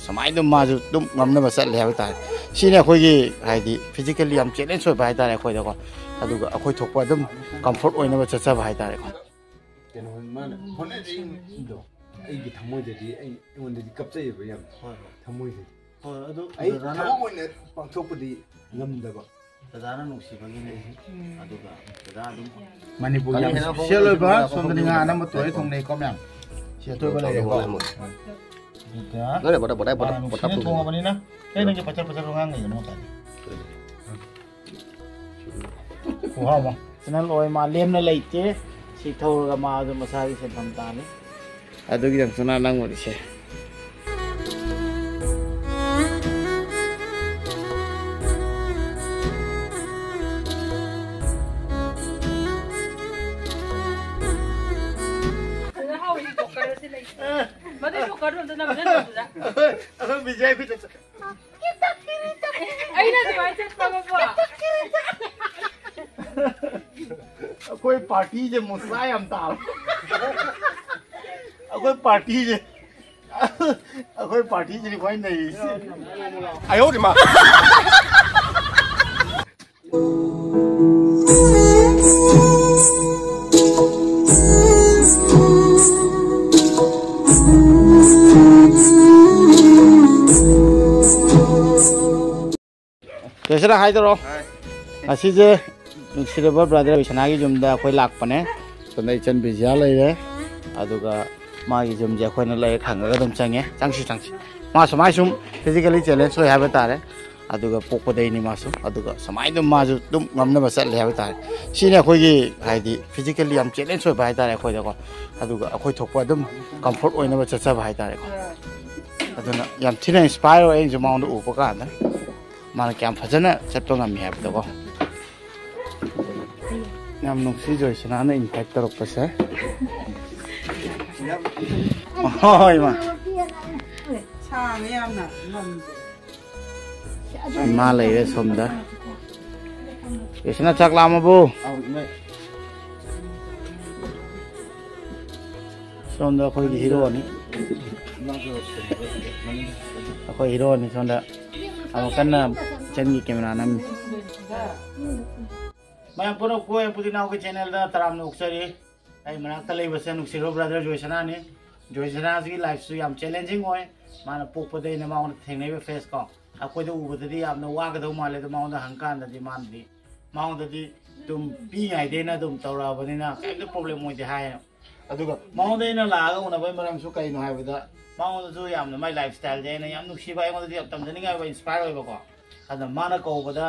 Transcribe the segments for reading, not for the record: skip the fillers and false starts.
समाई दम माजु दम ngam चले है तारे सिने अखोगी हाइदी फिजिकली हम चैलेंज होय बाय तारे अखोय दको अदुगा अखोय थोकवा दम कंफर्ट ओइनबा चचा बाय तारे को केनो मान होनेजिंग दो ꯑꯩꯒꯤ ꯊꯃꯣꯏꯗꯗꯤ ꯑꯩꯉꯣꯟꯗꯗꯤ ꯀꯞꯆꯩꯌꯦꯕ ꯌꯥꯝ ꯊꯃꯣꯏꯗꯗꯤ ꯍꯣꯏ ꯑꯗꯨ ꯑꯩ ꯊꯕꯛ ꯑꯣꯏꯅ ꯄꯥꯡꯊꯣꯛꯄꯗꯤ ꯉꯝꯗꯕ ꯗꯗꯥꯅ ꯅꯨꯡꯁꯤꯕꯒꯤꯅꯦ ꯑꯗꯨꯒ ꯗꯗꯥ ꯑꯗꯨꯝ ꯃꯅꯤꯄꯨꯔ ꯌꯥꯝ ꯁꯦꯜ ꯑꯣꯏꯕ ꯁꯣꯝꯗꯗꯤ ꯉꯥ ꯑꯅꯝꯕ ꯇꯣꯏ ꯊꯣꯡꯅꯩꯀꯣ ꯃꯌꯥꯝ ꯁꯤ ꯑꯇꯣꯏꯕ ꯂꯩꯔꯦꯀꯣ ꯑꯗꯨꯒ ꯅꯨꯡꯁꯤꯅ ꯊꯣꯡꯉꯕꯅꯤꯅ ꯑꯩ ꯅꯪꯒꯤ ꯄꯆꯔ ꯄꯆꯔ ꯉꯥꯡꯉꯩꯒꯅꯣ ꯇꯥꯔꯦ ꯋꯥꯎ ꯋꯥ ꯆꯦꯅꯦꯜ ꯑꯣꯏ ꯃꯥ ꯂꯦꯝꯅ ꯂꯩꯇꯦ ꯁꯤ ꯊꯧꯔꯒ ꯃꯥ ꯑꯗꯨꯝ ꯃꯁꯥꯒꯤ ꯁꯦꯟꯐꯝ ꯇꯥꯅꯤ ꯑꯗꯨꯒꯤ ꯗꯪꯁꯨꯅ ꯅꯪ ꯑꯣꯏꯔꯤꯁꯦ कोई पार्टी जे मुस्लाय हम ता कोई पार्टी जे कोई पार्टी जे कोई नहीं आयो रे मां कैसे हाय तो असी जे नुसिरबा ब्रदर बिसनागी जुमदा अखोय लाकपने सोना इचन बिजिया लेरे अदुगा मागी जुमजे अखोयना ले खांगा दम चंगे चांगसी चांगसी मा समाय सुम फिजिकली चैलेंज होय हाबे तारे अदुगा पोकपदैनि मासु अदुगा समाय दम माजु दम ngam चले हाबे तारे सिने अखोयगी हाइदी फिजिकली हम चैलेंज होय बाय तारे अखोय दको अदुगा अखोय थोकवा दम कंफर्ट ओइनबा चचा बाय तारे को अदुना याम थिना इंस्पायर ओइ जमाउंड उपका ना माने क्या फजना चटो ngami हाबदको याम नुक्सी जोइसना ने इनफेक्ट तरपसे होय मा छामे यामना मा लेरे सोमदा इसना चकलामबो सोमदा कोई हीरो नि कोई हीरो नि सोमदा अमकना चंगी कैमरा नम मैं पुरो कोई पुदिना के चैनल दा तराम नुक्सरी आई मनाक ले बसे नुक्सिरो ब्रदर जोइसना ने जोइसना की लाइफ सु याम चैलेंजिंग होय माना पोकपदे न माउन थेंगने बे फेस को अकोय दो उबददी याम न वागदो माले तो माउन हंकान ददी मानदी माउन ददी तुम पी गाय देना तुम तौरा बनिना केम प्रॉब्लम होय दे हाय अदुगा माउन देना लागा उना बय मरम सु कई नो हायबदा माउन सु याम न माय लाइफस्टाइल दे न याम नुक्सी बाय उन ददी तमजनी गाय इंस्पायर होय बको अद माना कोबदा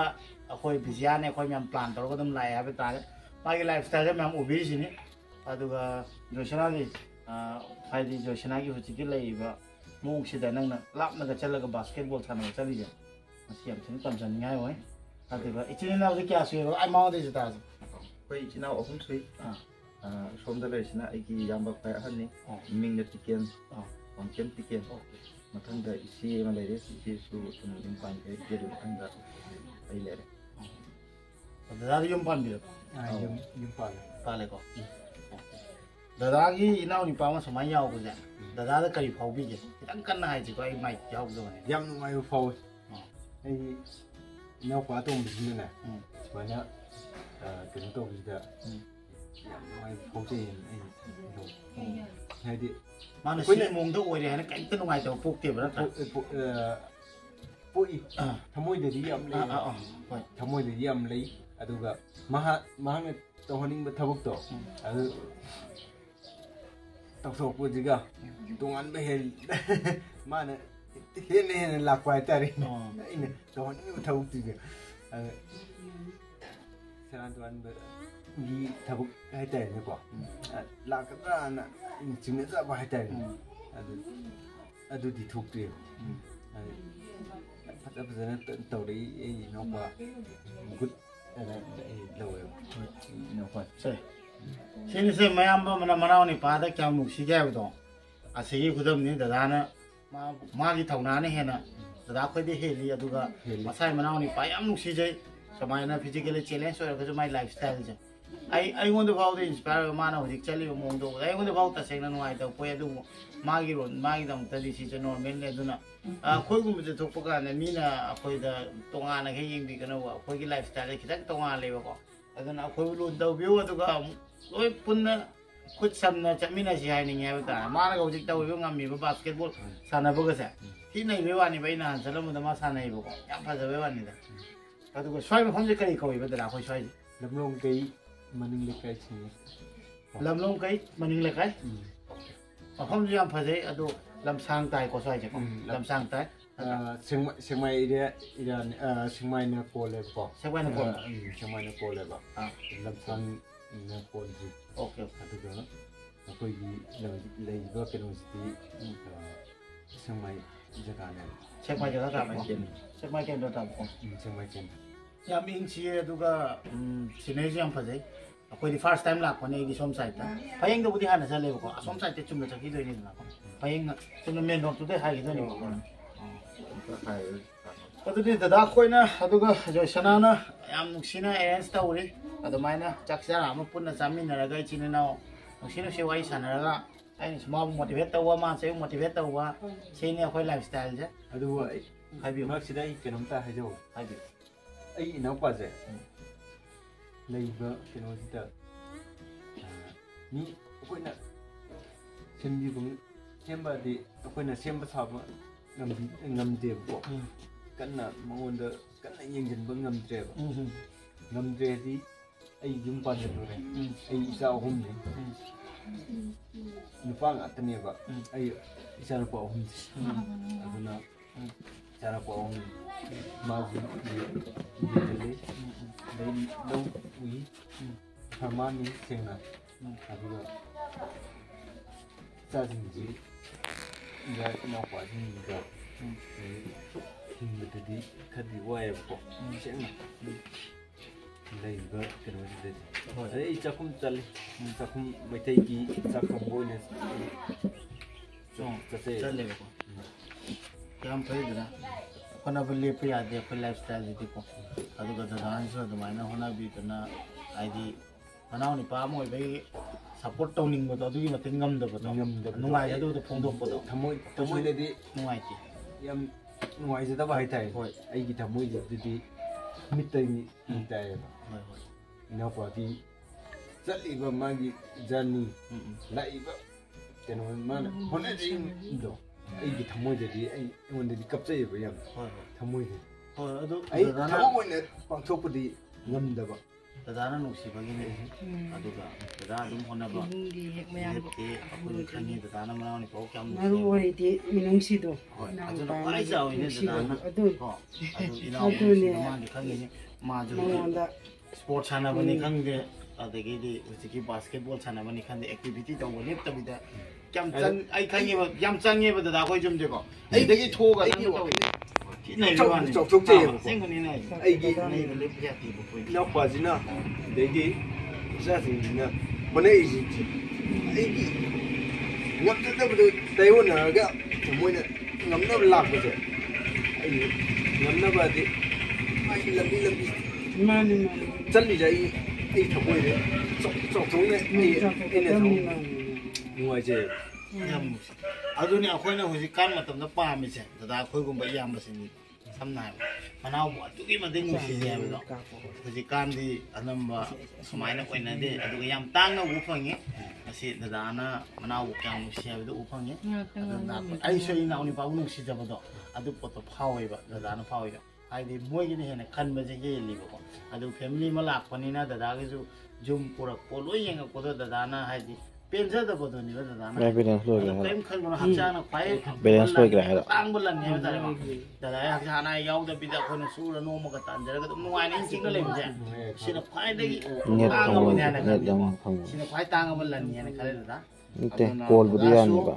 अखोय बिजिया ने अखोय मैम प्लान तौर दम लाय हाबे तारे मागी लाइफस्टाइल मैम उबीसिनी अदुगा जोशना की फाइदी जोशना की हुचिति लैबा मोंगसिदा नंगना लापनगा चलगा बास्केटबॉल सानबा चलिजे मसी हम थिन तमजनिङाय होय अदुगा इचिनाव जे क्या सुयो आई माउदे जता कोई इचिनाव अहुम सुई सोमदा लेसिना आइकी यामबा फाय हननि मिंगना टिकेन पंचम टिकेन मथंदा इसी एमा लेरे इसी सु तुम पान के जेरु मथंदा आई लेरे दादा यम पान बिरो yum पाले को दादा की इनाव नि पामा समाय याव बजे दादा दा करी फावबी जे खितंग कन्ना हाय जे को आई माइक याव दो ने yam nungai faw ai naw pa tong bisina na bana kenu to bisida yam nungai faw je ai haidi माने सिने मोंग दो ओइरे हने कैंत नुंगाय तो पोकते बरा पोई थमोइददि याम ले थमोइददि याम ले अदुगा महाने तोहनिंग थबक तो अदु तौथोकपुजिगा तोंगान बे हेल माने हेने लाक्वाय तारे इने तोहनिंग थबुतिगे सरान तोन बे गी थबुक हाय तारे को लाकदा ना चिंगे जा बा हाय तारे अदु दि थोकते फटा फजना तौरी ए नोबा गुड सिने मयाम मना मनावनी पादा क्या नुक्सी क्या बदो असिगी खुदम नि दादाना मागी थौनाने हेना दादा खोदे हेली अदुगा मसाय मनावनी पा याम नुक्सी जै समायना फिजिकली चैलेंज होय गजो माय लाइफस्टाइल जे ꯑꯩꯉꯣꯟꯗ ꯐꯥꯎꯗ ꯏꯟꯁꯄꯥꯌꯔ ꯑꯣꯏꯕ ꯃꯥꯅ ꯍꯧꯖꯤꯛ ꯆꯠꯂꯤꯕ ꯃꯑꯣꯡꯗꯣ ꯑꯩꯉꯣꯟꯗ ꯐꯥꯎ ꯇꯁꯦꯡꯅ ꯅꯨꯡꯉꯥꯏꯇꯕ ꯄꯣꯛꯑꯦ ꯑꯗꯨꯕꯨ ꯃꯥꯒꯤꯗꯃꯛꯇꯗꯤ ꯁꯤꯁꯦ ꯅꯣꯔꯃꯦꯜꯅꯤ ꯑꯗꯨꯅ ꯑꯩꯈꯣꯏꯒꯨꯝꯕꯁꯦ ꯊꯣꯛꯄ ꯀꯥꯟꯗ ꯃꯤꯅ ꯑꯩꯈꯣꯏꯗ ꯇꯣꯉꯥꯟꯅ ꯈꯔ ꯌꯦꯡꯕꯤꯒꯅꯧꯕ ꯑꯩꯈꯣꯏꯒꯤ ꯂꯥꯏꯐ ꯁ꯭ꯇꯥꯏꯜꯁꯦ ꯈꯤꯇꯪ ꯇꯣꯉꯥꯜꯂꯦꯕꯀꯣ ꯑꯗꯨꯅ ꯑꯩꯈꯣꯏꯕꯨ ꯂꯨꯅ ꯇꯧꯕꯤꯌꯨ ꯑꯗꯨꯒ ꯂꯣꯏ ꯄꯨꯟꯅ ꯈꯨꯠ ꯁꯝꯅ ꯆꯠꯃꯤꯟꯅꯁꯤ ꯍꯥꯏꯅꯤꯡꯉꯦ ꯍꯥꯏꯕ ꯇꯥꯔꯦ ꯃꯥꯅꯒ ꯍꯧꯖꯤꯛ ꯇꯧꯔꯤꯕ ꯉꯝꯃꯤꯕ ꯕꯥꯁꯀꯦꯠꯕꯣꯜ ꯁꯥꯟꯅꯕꯒꯁꯦ ꯊꯤ ꯅꯩꯕꯩ ꯋꯥꯅꯦꯕ ꯑꯩ ꯅꯍꯥꯟ ꯆꯠꯂꯝꯕꯗ ꯃꯥ ꯁꯥꯟꯅꯩꯕꯀꯣ ꯌꯥꯝ ꯐꯖꯕꯩ ꯋꯥꯅꯤꯗ ꯑꯗꯨꯒ ꯁ꯭ꯋꯥꯏ ꯃꯐꯝꯁꯦ ꯀꯔꯤ ꯀꯧꯏꯕ ꯗꯗꯥ ꯑꯩꯈꯣꯏ ꯁ꯭ꯋꯥꯏꯁꯦ ꯂꯝꯂꯣꯡꯀꯩ ꯃꯅꯤꯡ ꯂꯩꯀꯥꯏ ꯁꯤꯡꯉꯤ ꯂꯝꯂꯣꯡꯀꯩ ꯃꯅꯤꯡ ꯂꯩꯀꯥꯏ ꯃꯐꯝꯁꯨ ꯌꯥꯝ ꯐꯖꯩ ꯑꯗꯣ ꯂꯝꯁꯥꯡ ꯇꯥꯏꯀꯣ ꯁ꯭ꯋꯥꯏꯁꯦꯀꯣ ꯂꯝꯁꯥꯡ ꯇꯥꯏ ꯁꯦꯡꯃꯥꯏ ꯑꯦꯔꯤꯌꯥ ꯁꯦꯡꯃꯥꯏꯅ ꯀꯣꯜꯂꯦꯕꯀꯣ ꯁꯦꯡꯃꯥꯏꯅ ꯀꯣꯜ ꯁꯦꯡꯃꯥꯏꯅ ꯀꯣꯜꯂꯦꯕ ꯂꯝꯁꯥꯡꯅ ꯀꯣꯜꯂꯤ ꯑꯣꯀꯦ ꯑꯗꯨꯒ ꯑꯩꯈꯣꯏꯒꯤ ꯂꯩꯔꯤꯕ ꯀꯩꯅꯣꯁꯤꯗꯤ ꯁꯦꯡꯃꯥꯏ ꯖꯒꯥꯅꯦꯕ ꯁꯦꯡꯃꯥꯏ ꯖꯒꯥ ꯇꯥꯕꯀꯣ ꯁꯦꯡꯃꯥꯏ ꯀꯦꯟꯗ꯭ꯔ ꯇꯥꯕꯀꯣ ꯁꯦꯡꯃꯥꯏ ꯀꯦꯟꯗ꯭ꯔ ꯌꯥꯝ ꯏꯪ ꯆꯤꯛꯑꯦ ꯑꯗꯨꯒ ꯁꯤꯅꯔꯤꯁꯨ ꯌꯥꯝ ꯐꯖꯩ ꯑꯩꯈꯣꯏꯗꯤ ꯐꯥꯔꯁ ꯇꯥꯏꯝ ꯂꯥꯛꯄꯅꯦ ꯑꯩꯗꯤ ꯁꯣꯝ ꯁꯥꯏꯗꯇ ꯐꯌꯦꯡꯗꯕꯨꯗꯤ ꯍꯥꯟꯅ ꯆꯠꯂꯦꯕꯀꯣ ꯑꯁꯣꯝ ꯁꯥꯏꯗꯇ ꯆꯨꯝꯅ ꯆꯠꯈꯤꯗꯣꯏꯅꯤꯗꯅꯀꯣ ꯐꯌꯦꯡꯅ ꯆꯨꯝꯅ ꯃꯦꯟ ꯔꯣꯗꯇꯨꯗꯩ ꯍꯥꯏꯈꯤꯗꯣꯏꯅꯦꯕꯀꯣ ꯑꯗꯨꯗꯤ ꯗꯗꯥ ꯑꯩꯈꯣꯏꯅ ꯑꯗꯨꯒ ꯖꯣꯏꯁꯅꯥꯅ ꯌꯥꯝ ꯅꯨꯡꯁꯤꯅ ꯑꯦꯔꯦꯟꯖ ꯇꯧꯔꯤ ꯑꯗꯨꯃꯥꯏꯅ ꯆꯥꯛ ꯆꯔꯥ ꯑꯃ ꯄꯨꯟꯅ ꯆꯥꯃꯤꯟꯅꯔꯒ ꯏꯆꯤꯟ ꯏꯅꯥꯎ ꯅꯨꯡꯁꯤ ꯋꯥꯔꯤ ꯁꯥꯟꯅꯔꯒ ꯑꯩꯅꯁꯨ ꯃꯥꯕꯨ ꯃꯣꯇꯤꯚꯦꯠ ꯇꯧꯕ ꯃꯥꯅꯁꯨ ꯑꯩꯕꯨ ꯃꯣꯇꯤꯚꯦꯠ ꯇꯧꯕ ꯁꯤꯅꯤ ꯑꯩꯈꯣꯏ ꯂꯥꯏꯐ ꯁ꯭ꯇꯥꯏꯜꯁꯦ ꯑꯗꯨꯒ ꯍꯥꯏꯕꯤꯌꯨ ꯃꯔꯛꯁꯤꯗ ꯑꯩ ꯀꯩꯅꯣꯝꯇ ꯍꯥꯏꯖꯧ ꯍꯥꯏꯕꯤꯌꯨ ꯑꯩ ꯏꯅꯥꯎꯄꯥꯁꯦ ꯂꯩꯕ ꯀꯩꯅꯣꯁꯤꯗ ꯃꯤ ꯑꯩꯈꯣꯏꯅ ꯁꯦꯝꯕꯗꯤ ꯑꯩꯈꯣꯏꯅ ꯁꯦꯝꯕ ꯁꯥꯕ ꯉꯝꯗꯦꯕꯀꯣ ꯀꯟꯅ ꯃꯉꯣꯟꯗ ꯀꯟꯅ ꯌꯦꯡꯁꯤꯟꯕ ꯉꯝꯗ꯭ꯔꯦꯕ ꯉꯝꯗ꯭ꯔꯦꯗꯤ ꯑꯩ ꯌꯨꯝ ꯄꯥꯟꯖꯜꯂꯨꯔꯦ ꯑꯩ ꯏꯆꯥ ꯑꯍꯨꯝꯅꯤ ꯅꯨꯄꯥ ꯉꯥꯛꯇꯅꯦꯕ ꯑꯩ ꯏꯆꯥꯅꯨꯄꯥ ꯑꯍꯨꯝꯁꯦ ꯑꯗꯨꯅ ꯏꯆꯥꯅꯨꯄꯥ ꯑꯍꯨꯝ ꯃꯥꯁꯨ ꯌꯦꯡꯁꯤꯜꯂꯤ ꯂꯧ ꯎꯏ ꯐꯔꯃꯥꯅꯤ ꯁꯦꯡꯅ ꯑꯗꯨꯒ ꯏꯆꯥꯁꯤꯡꯁꯤ ꯏꯅꯥꯎꯄꯥꯁꯤꯡꯁꯤꯒ ꯍꯤꯡꯕꯗꯗꯤ ꯈꯔꯗꯤ ꯋꯥꯏꯑꯦꯕꯀோ ꯁꯦꯡꯅ ꯂꯩꯔꯤꯕ ꯀꯩꯅꯣꯁꯤꯗꯗꯤ ꯑꯗꯩ ꯑꯩ ꯆꯥꯛꯈꯨꯝ ꯆꯠꯂꯤ ꯆꯥꯛꯈꯨꯝ ꯃꯩꯇꯩꯒꯤ ꯆꯥꯛ ꯊꯣꯡꯕ ꯑꯣꯏꯅ ꯆꯠꯂꯦꯕꯀꯣ ꯌꯥꯝ ꯐꯩꯗꯅ ꯍꯣꯠꯅꯕ ꯂꯦꯞꯄ ꯌꯥꯗꯦ ꯑꯩꯈꯣꯏ ꯂꯥꯏꯐ ꯁ꯭ꯇꯥꯏꯜꯁꯤꯗꯤꯀꯣ ꯑꯗꯨꯒ ꯗꯗꯥꯅꯁꯨ ꯑꯗꯨꯃꯥꯏꯅ ꯍꯣꯠꯅꯕꯤꯗꯅ ꯍꯥꯏꯗꯤ ꯃꯅꯥꯎ ꯅꯤꯄꯥ ꯑꯃ ꯑꯣꯏꯕꯒꯤ ꯁꯞꯄꯣꯔꯠ ꯇꯧꯅꯤꯡꯕꯗꯣ ꯑꯗꯨꯒꯤ ꯃꯇꯤꯛ ꯉꯝꯗꯕꯗꯣ ꯅꯨꯡꯉꯥꯏꯖꯗꯕꯗꯣ ꯐꯣꯡꯗꯣꯛꯄꯗꯣ ꯊꯃꯣꯏꯗꯗꯤ ꯅꯨꯡꯉꯥꯏꯇꯦ ꯌꯥꯝ ꯅꯨꯡꯉꯥꯏꯖꯗꯕ ꯍꯥꯏꯇꯥꯔꯦ ꯍꯣꯏ ꯑꯩꯒꯤ ꯊꯃꯣꯏꯗꯗꯤ ꯃꯤꯠꯇꯒꯤ ꯇꯥꯏꯌꯦꯕ ꯍꯣꯏ ꯍꯣꯏ ꯏꯅꯥꯎꯄꯥꯒꯤ ꯆꯠꯂꯤꯕ ꯃꯥꯒꯤ ꯖꯔꯅꯤ ꯂꯥꯛꯏꯕ ꯀꯩꯅꯣ ꯃꯥꯅ ꯍꯣꯠꯅꯔꯤꯕꯗꯣ ꯑꯩꯒꯤ ꯊꯃꯣꯏꯗꯗꯤ ꯑꯩꯉꯣꯟꯗꯗꯤ ꯀꯞꯆꯩꯌꯦꯕ ꯌꯥꯝ ꯊꯃꯣꯏꯗꯗꯤ ꯍꯣꯏ ꯑꯗꯨ ꯑꯩ ꯊꯕꯛ ꯑꯣꯏꯅ ꯄꯥꯡꯊꯣꯛꯄꯗꯤ ꯉꯝꯗꯕ ꯗꯗꯥꯅ ꯅꯨꯡꯁꯤꯕꯒꯤꯅꯦ ꯑꯗꯨꯒ ꯗꯗꯥ ꯑꯗꯨꯝ ꯍꯣꯠꯅꯕ ꯂꯦꯞꯇꯦ ꯑꯩꯈꯣꯏꯅ ꯈꯪꯉꯤ ꯗꯗꯥꯅ ꯃꯅꯥꯎ ꯅꯤꯄꯥꯎ ꯀꯌꯥꯝ ꯃꯔꯨ ꯑꯣꯏꯔꯤꯗꯤ ꯃꯤꯅꯨꯡꯁꯤꯗꯣ ꯍꯣꯏ ꯑꯗꯨꯅ ꯈ꯭ꯋꯥꯏ ꯆꯥꯎꯋꯤꯅꯦ ꯗꯗꯥꯅ ꯑꯗꯨ ꯏꯅꯥꯎ ꯃꯥꯗꯤ ꯈꯪꯉꯤꯅꯤ ꯃꯥꯁꯨ ꯁ꯭ꯄꯣꯔꯠ ꯁꯥꯟꯅꯕꯅꯤ ꯈꯪꯗꯦ ꯑꯗꯒꯤꯗꯤ ꯍꯧꯖꯤꯛꯀꯤ ꯕꯥꯁꯀꯦꯠꯕꯣꯜ ꯁꯥꯟꯅꯕꯅꯤ ꯈꯪꯗꯦ ꯑꯦꯛꯇꯤꯚꯤꯇꯤ ꯇꯧꯕ ꯂꯦꯞꯇꯕꯤꯗ ꯌꯥꯝ ꯑꯩ ꯈꯪꯉꯦꯕ ꯌꯥꯝ ꯆꯪꯉꯦꯕ ꯗꯗꯥ ꯑꯩꯈꯣꯏ ꯌꯨꯝꯁꯦꯀꯣ ꯑꯩꯗꯒꯤ ꯊꯣꯛꯑꯒ ꯑꯗꯨꯝ ꯇꯧꯋꯤ ꯆꯥꯎꯊꯣꯛꯆꯩꯌꯦꯕꯀꯣ ꯑꯩꯒꯤ ꯏꯅꯥꯎꯄꯥꯁꯤꯅ ꯑꯗꯩꯗꯤ ꯏꯆꯥꯁꯤꯡꯁꯤꯅ ꯍꯣꯠꯅꯔꯤꯁꯤꯡꯁꯦ ꯑꯩꯒꯤ ꯉꯝꯖꯗꯕꯗꯣ ꯇꯥꯏꯌꯣꯟꯅꯔꯒ ꯃꯣꯏꯅ ꯉꯝꯅꯕ ꯂꯥꯛꯄꯁꯦ ꯑꯩ ꯉꯝꯅꯕꯗꯤ ꯃꯥꯒꯤ ꯂꯝꯕꯤ ꯆꯠꯂꯤꯁꯦ ꯑꯩ ꯊꯃꯣꯏꯗ ꯆꯥꯎꯊꯣꯛꯅ ꯑꯩꯅ ꯅꯨꯡꯉꯥꯏꯖꯩꯌꯦꯕ ꯌꯥꯝ ꯅꯨꯡꯁꯤ ꯑꯗꯨꯅꯤ ꯑꯩꯈꯣꯏꯅ ꯍꯧꯖꯤꯛꯀꯥꯟ ꯃꯇꯝꯗ ꯄꯥꯝꯃꯤꯁꯦ ꯗꯗꯥ ꯑꯩꯈꯣꯏꯒꯨꯝꯕ ꯏꯌꯥꯝꯕꯁꯤꯡꯅꯤ ꯑꯁꯝꯅ ꯍꯥꯏꯕ ꯃꯅꯥꯎꯕꯨ ꯑꯗꯨꯛꯀꯤ ꯃꯇꯤꯛ ꯅꯨꯡꯁꯤꯖꯩ ꯍꯥꯏꯕꯗꯣ ꯍꯧꯖꯤꯛꯀꯥꯟꯗꯤ ꯑꯅꯝꯕ ꯁꯨꯃꯥꯏꯅ ꯑꯣꯏꯅꯗꯦ ꯑꯗꯨꯒ ꯌꯥꯝ ꯇꯥꯡꯅ ꯎꯕ ꯐꯪꯉꯤ ꯉꯁꯤ ꯗꯗꯥꯅ ꯃꯅꯥꯎꯕꯨ ꯀꯌꯥꯝ ꯅꯨꯡꯁꯤ ꯍꯥꯏꯕꯗꯣ ꯎꯕ ꯐꯪꯉꯤ ꯑꯗꯨꯅ ꯑꯩꯁꯨ ꯏꯅꯥꯎ ꯅꯤꯄꯥꯕꯨ ꯅꯨꯡꯁꯤꯖꯕꯗꯣ ꯑꯗꯨ ꯄꯣꯠꯇꯣ ꯐꯥꯎꯋꯦꯕ ꯗꯗꯥꯅ ꯐꯥꯎꯋꯦꯕ ꯍꯥꯏꯗꯤ ꯃꯣꯏꯒꯤꯅ ꯍꯦꯟꯅ ꯈꯟꯕꯁꯦ ꯍꯦꯜꯂꯤꯕꯀꯣ ꯑꯗꯨ ꯐꯦꯃꯤꯂꯤ ꯑꯃ ꯂꯥꯛꯄꯅꯤꯅ ꯗꯗꯥꯒꯤꯁꯨ ꯌꯨꯝ ꯄꯨꯔꯛꯄ ꯂꯣꯏ ꯌꯦꯡꯉꯛꯄꯗꯣ ꯗꯗꯥꯅ ꯍꯥꯏꯗꯤ ꯄꯦꯟꯖꯗꯕꯗꯨꯅꯤꯕ ꯗꯗꯥꯅ ꯀꯔꯤꯝ ꯈꯟꯒꯅꯣ ꯍꯛꯆꯥꯡꯅ ꯈ꯭ꯋꯥꯏ ꯇꯥꯡꯕ ꯂꯟꯅꯤ ꯍꯥꯏꯕ ꯇꯥꯔꯦꯀꯣ ꯗꯗꯥ ꯍꯛꯆꯥꯡ ꯑꯅꯥ ꯌꯥꯎꯗꯕꯤꯗ ꯑꯩꯈꯣꯏꯅ ꯁꯨꯔ ꯅꯣꯝꯃꯒ ꯇꯥꯟꯖꯔꯒ ꯑꯗꯨꯝ ꯅꯨꯡꯉꯥꯏꯅ ꯏꯪ ꯂꯩꯕꯁꯦ ꯁꯤꯅ ꯈ꯭ꯋꯥꯏꯗꯒꯤ ꯇꯥꯡꯉꯕꯅꯤ ꯍꯥꯏꯅ ꯈꯜꯂꯤꯀꯣ ꯁꯤꯅ ꯈ꯭ꯋꯥꯏ ꯇꯥꯡꯉꯕ ꯂꯟꯅꯤ ꯍꯥꯏꯅ ꯈꯜꯂꯦ ꯗꯗꯥ ꯀꯣꯜꯕꯨꯗꯤ ꯌꯥꯅꯤꯕ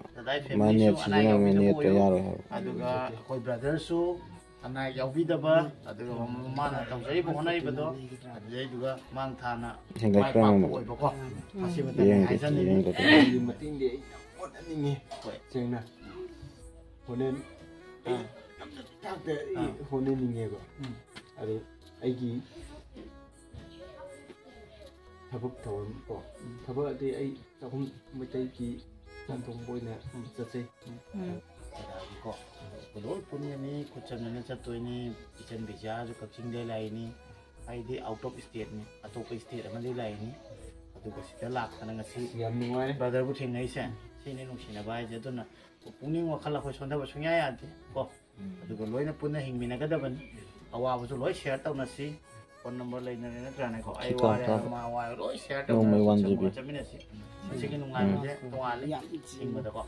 ꯃꯥ ꯅꯦꯠ ꯑꯅꯥ ꯁꯤꯖꯤꯟꯅꯕ ꯌꯥꯎꯕꯤꯗꯕ ꯅꯦꯠꯇꯣ ꯑꯣꯏꯌꯨ ꯌꯥꯔꯣꯏ ꯍꯥꯏꯕ ꯑꯗꯨꯒ ꯑꯩꯈꯣꯏ ꯕ꯭ꯔꯗꯔꯁꯨ ꯑꯅꯥ ꯑꯌꯦꯛ ꯌꯥꯎꯕꯤꯗꯕ ꯑꯗꯨꯒ ꯃꯥꯅ ꯇꯧꯖꯔꯤꯕ ꯍꯣꯠꯅꯔꯤꯕꯗꯣ ꯑꯗꯨꯗꯩꯗꯨꯒ ꯃꯥꯡ ꯊꯥꯅ ꯃꯥꯏ ꯄꯥꯛꯄ ꯑꯣꯏꯕꯀꯣ ꯃꯁꯤꯃꯇꯪ ꯍꯥꯏꯖꯅꯤꯡꯉꯤ ꯑꯩꯒꯤ ꯃꯇꯦꯡꯗꯤ ꯑꯩ ꯍꯣꯠꯅꯅꯤꯡꯉꯤ ꯁꯦꯡꯅ ꯊꯥꯛꯇ ꯑꯩ ꯍꯣꯠꯅꯅꯤꯡꯉꯦꯕ ꯑꯗꯨ ꯑꯩꯒꯤ thabuk thawon ko thaba di ai takum mitai ki tantong boy na chache ko lol punya ni kucang ni satu ini kitchen bija jo kacing de lai ni ai di out of state ni atau ke state man de lai ni atu ko sita lak kana ngasi yam nuai brother bu thing ngai sen sini nung sina bai je to na puning wa khala ko sonda ba sunya ya de ko atu ko loina punna hingmina ka daban awa bu so loi share tau na si phone number lai na na tra nai ko ai wa ma wa loi share tau na 1 GB chamina si sigi nung ngai je to ale sing ba da ko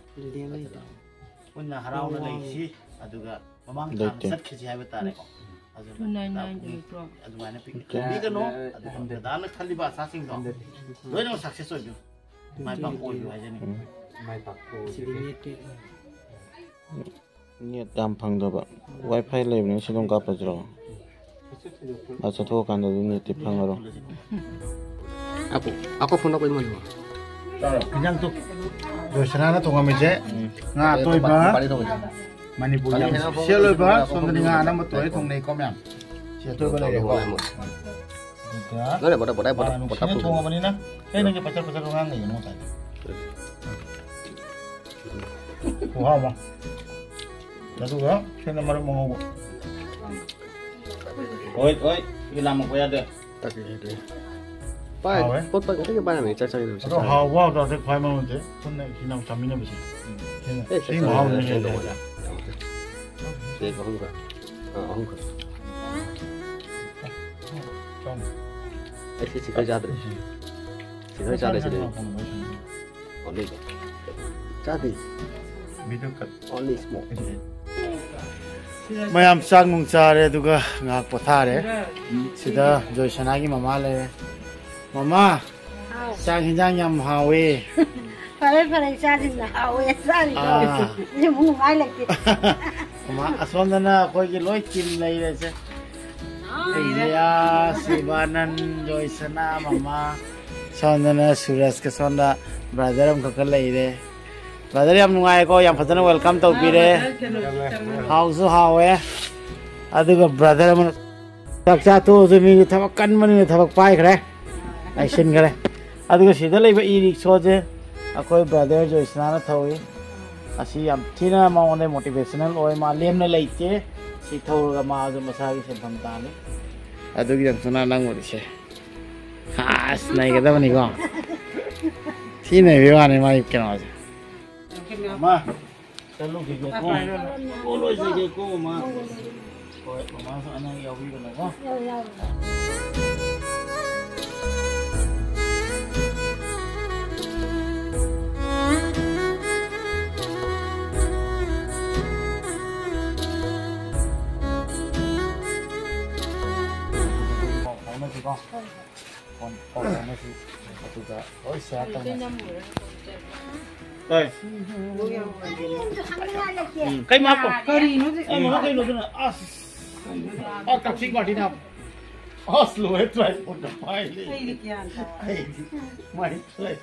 punna harau na lai si adu ga mamang tham sat khiji hai ba ta ne ko adu ma na pik bi ka no adu da na khali ba sa sing do loina success ho ju mai pa ko ju hai je ni mai pak ko net dam phang da ba wifi leib ne sidong ka pa jro asa tho kan da net ti phang ro aku phone ko imon Kenyang tuh. Sana tuh kami je, nggak toy ba, Manipur yang siapa ba, soalnya nggak ada betul itu nih komyang. Siapa toy ba lagi kok. Nggak ada, bodoh. Sini tuh apa nih na? Ini pacar orang nih, nggak tahu. Wah bang, jatuh ga? Sini nomor mau ngomong. Oi, hilang mau ya deh. Pai, pot cái bài này chắc chắn 또 하와 다들 과이만한데 손내 그냥 잠이나 보시. 이 마음을 해야 돼. Để có không cả. Không cả. 좀 Ấy chỉ có ra đấy. Chỉ có ra đấy chứ đấy. Only. Ra đi. 믿을 것. Only smoke. mayam sang mung chare duga ngak pothare sida joy sanagi mama le mama sang hinjang yam hawe Pare sa din na awe sa rin ko. Ni mo ngai lagi. mama aswandana koi ki loi kim lai le se ya sibanan joy sana mama sondana suraj ka sonda brother am ka lai re brother yam nungai ko yam phajana welcome to pire hausu hawe aduga brother am takcha to zumi thabak kan mani thabak pai khare ai sin khare aduga sida leiba e rickshaw je akoi brother jo isnana thawi asi yam thina maone motivational oi ma lemna leite si thawga ma jo masagi se phamtani adugi yam suna nang ori se has nai ga da bani ko thina biwane mai kena je ma chalo ki ko ko lo se ke ko ma ko ma sa ana ya wi ko ko con nó thì tụi ta ôi xe tao đây cái map của cái nó cặp xích vào đi nào slow hết rồi một đợt mai đi mày chơi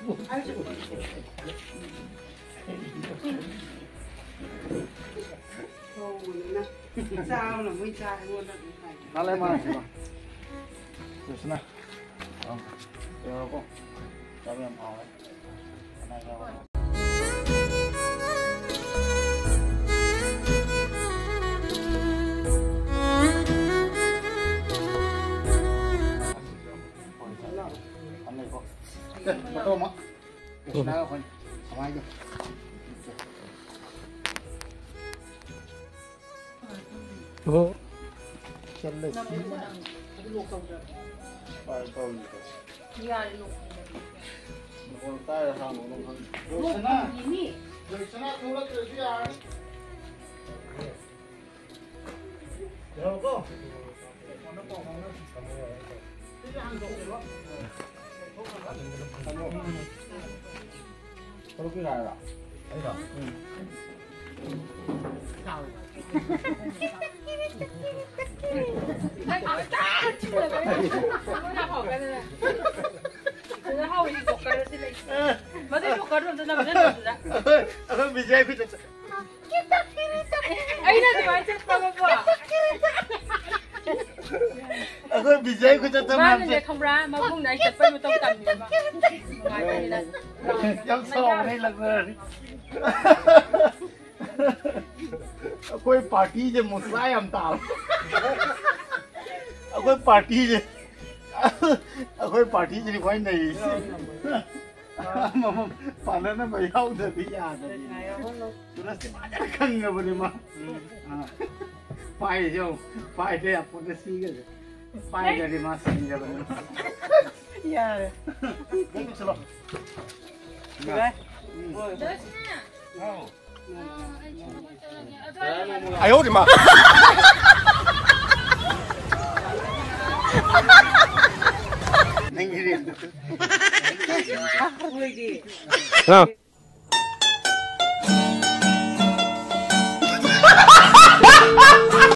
Sao là mới trai luôn đó. nó lên mà được chưa nào được không cho em hỏi này đâu bắt đầu mà cái nào không ai được chân lên phải câu gì con tay là hàng của nó rồi sana không lắc được gì à được không nó còn không cái hàng đồ đó có cái này là đấy rồi Vijay भी Ay na, di ba? Check pa mo po. ꯑꯩꯈꯣꯏ ꯕꯤꯖꯩ ꯈꯨ ꯆꯠꯇ ꯃꯥꯅꯅꯦ ꯈꯪꯕ꯭ꯔꯥ ꯃꯕꯨꯡꯅ ꯑꯩ ꯆꯠꯄꯩ ꯃꯇꯧ ꯇꯝꯃꯤꯕ ꯅꯨꯡꯉꯥꯏꯕꯅꯤꯅ ꯌꯥꯝ ꯁꯥꯎꯕꯅꯦ ꯂꯛꯅꯔꯅꯤ ꯑꯩꯈꯣꯏ ꯄꯥꯔꯇꯤꯁꯦ ꯃꯨꯁꯂꯥ ꯌꯥꯝ ꯇꯥꯕ ꯑꯩꯈꯣꯏ ꯄꯥꯔꯇꯤꯁꯦ ꯑꯩꯈꯣꯏ ꯄꯥꯔꯇꯤꯁꯤꯗꯤ ꯈ꯭ꯋꯥꯏ ꯅꯩꯔꯤꯁꯦ ꯄꯥꯟꯅꯅꯕ ꯌꯥꯎꯗ꯭ꯔꯗꯤ ꯌꯥꯗ꯭ꯔꯗꯤ ꯁꯨꯔꯁꯇꯤ ꯐꯖꯅ ꯈꯪꯉꯕꯅꯤ ꯃꯥ ꯄꯥꯏꯁꯦ ꯄꯥꯏꯗ ꯌꯥꯄꯣꯠꯇ ꯁꯤꯒꯁꯦ ꯄꯥꯏꯗ꯭ꯔꯗꯤ ꯃꯥ ꯁꯤꯔꯕꯅꯤ ꯌꯥꯔꯦ ꯆꯂꯣ 哎呦我的妈！ Nangiri. Ah.